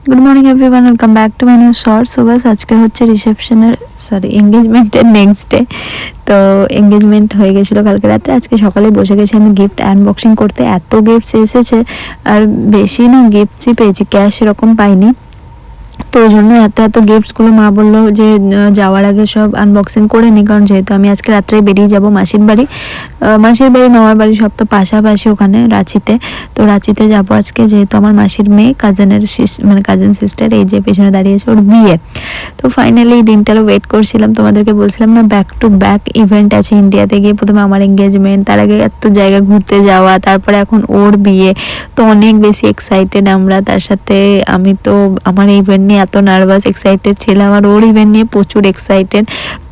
Good morning everyone, welcome back to my new short. So বাস আজকে হচ্ছে এঙ্গেজমেন্টের নেক্সট ডে। তো এঙ্গেজমেন্ট হয়ে গেছিলো কালকে রাত্রে। আজকে সকালে বসে গেছি আমি গিফট আনবক্সিং করতে। এত গিফটস এসেছে, আর বেশি না গিফটসই পেয়েছি, ক্যাশ এরকম পাইনি। তো ওই জন্য এত গিফটসগুলো মা বললো যে যাওয়ার আগে সব আনবক্সিং করে নিই, কারণ যেহেতু আমি আজকে রাত্রে বেরিয়ে যাব মামার মামার বাড়ি সব তো পাশাপাশি ওখানে রাঁচিতে। তো রাঁচিতে যাব আজকে, যেহেতু আমার মাসির মেয়ে কাজিন সিস্টার এই যে পেছনে দাঁড়িয়েছে, ওর বিয়ে। তো ফাইনালি এই দিনটারও ওয়েট করছিলাম। তোমাদেরকে বলছিলাম না, ব্যাক টু ব্যাক ইভেন্ট আছে ইন্ডিয়াতে গিয়ে। প্রথমে আমার এঙ্গেজমেন্ট, তার আগে এত জায়গা ঘুরতে যাওয়া, তারপরে এখন ওর বিয়ে। তো অনেক বেশি এক্সাইটেড আমরা। তার সাথে আমি তো আমার ইভেন্ট নিয়ে এত নার্ভাস এক্সাইটেড ছিলাম, আর ওর ইভেন্ট নিয়ে প্রচুর এক্সাইটেড।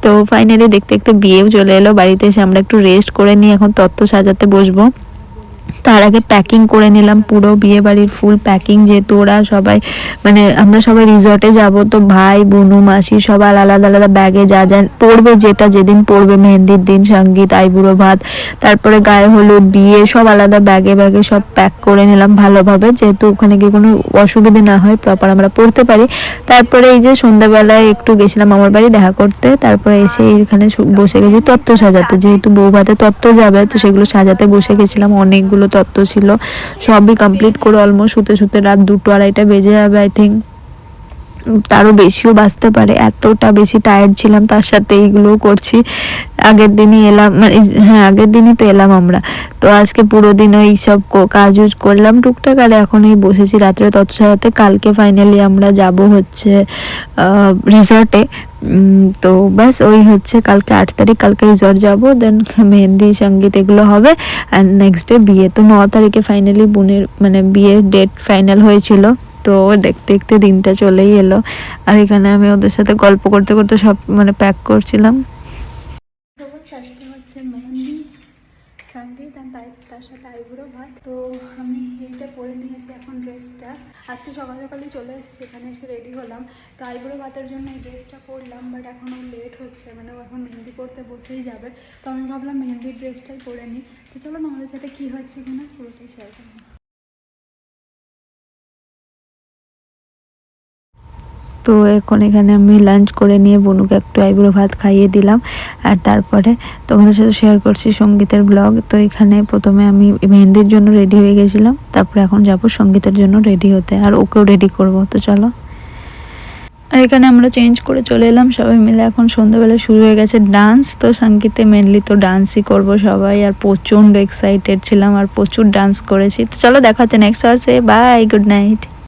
তো ফাইনালি দেখতে দেখতে বিয়েও চলে এলো। বাড়িতে এসে আমরা একটু রেস্ট করে নিয়ে এখন তত্ত্ব সাজাতে বসবো। তার আগে প্যাকিং করে নিলাম, পুরো বিয়ে বাড়ির ফুল প্যাকিং, যেহেতু ওরা সবাই আমরা সবাই রিসর্টে যাব। তো ভাই বোনু মাসি সব আলাদা আলাদা ব্যাগে যা যা পড়বে, যেটা যেদিন পড়বে, মেহেন্দির দিন সঙ্গীত, আইবুড়ো ভাত, তারপরে গায়ে হলুদ, বিয়ে, সব আলাদা ব্যাগে ব্যাগে সব প্যাক করে নিলাম ভালোভাবে, যেহেতু ওখানে গিয়ে কোনো অসুবিধা না হয়, প্রপার আমরা পড়তে পারি। তারপরে এই যে সন্ধ্যাবেলায় একটু গেছিলাম আমার বাড়ি দেখা করতে। তারপরে এসে এখানে বসে গেছি তত্ত্ব সাজাতে, যেহেতু বউ ভাতে তত্ত্ব যাবে, তো সেগুলো সাজাতে বসে গেছিলাম। অনেকগুলো তত্ত্ব ছিল, সবই কমপ্লিট করে অলমোস্ট শুতে রাত 2-2-2:30 বেজে যাবে আই থিঙ্ক, তারও বেশিও বাঁচতে পারে। এতটা বেশি টায়ার্ড ছিলাম, তার সাথে এইগুলোও করছি। আগের দিনই এলাম, আগের দিনই তো এলাম আমরা। তো আজকে পুরো দিন ওই সব কাজ করলাম টুকটাক, আর এখন এই বসেছি রাত্রে তত সাথে। কালকে ফাইনালি আমরা যাব হচ্ছে রিসর্টে। তো ব্যাস ওই হচ্ছে কালকে 8 তারিখ, কালকে রিসর্ট যাব, দেন মেহেন্দি সঙ্গীত এগুলো হবে, অ্যান্ড নেক্সট ডে বিয়ে। তো 9 তারিখে ফাইনালি বোনের বিয়ের ডেট ফাইনাল হয়েছিল। তো দেখতে দেখতে দিনটা চলেই এলো, আর এখানে আমি ওদের সাথে গল্প করতে করতে সব প্যাক করছিলাম। আজকে হচ্ছে মেহেন্দি সঙ্গীত, তার সাথে আইবুড়ো ভাত। তো আমি এইটা পরে নিয়েছি এখন ড্রেসটা। আজকে সকাল সকালই চলে এসেছি, এখানে এসে রেডি হলাম। তো আইবুড়ো ভাতের জন্য এই ড্রেসটা পরলাম, বাট এখন লেট হচ্ছে, ও এখন মেহেন্দি পরতে বসেই যাবে। তো আমি ভাবলাম মেহেন্দির ড্রেসটাই পরে নিই। তো চলো তোমাদের সাথে কী হচ্ছে কিনা পুরোটাই শেয়ার করবো। তো এখন এখানে আমি লাঞ্চ করে নিয়ে বোনুকে একটু আইবুড়ো ভাত খাইয়ে দিলাম, আর তারপরে তোমাদের সাথে শেয়ার করছি সঙ্গীতের ব্লগ। তো এখানে প্রথমে আমি মেহেন্দির জন্য রেডি হয়ে গেছিলাম, তারপরে এখন যাব সঙ্গীতের জন্য রেডি হতে, আর ওকেও রেডি করব। তো চলো, আর এখানে আমরা চেঞ্জ করে চলে এলাম সবাই মিলে। এখন সন্ধ্যাবেলা শুরু হয়ে গেছে ডান্স। তো সঙ্গীতে মেনলি তো ডান্সই করবো সবাই, আর প্রচণ্ড এক্সাইটেড ছিলাম, আর প্রচুর ডান্স করেছি। তো চলো দেখা হচ্ছে নেক্সট আওয়ার্সে। Bye, good night.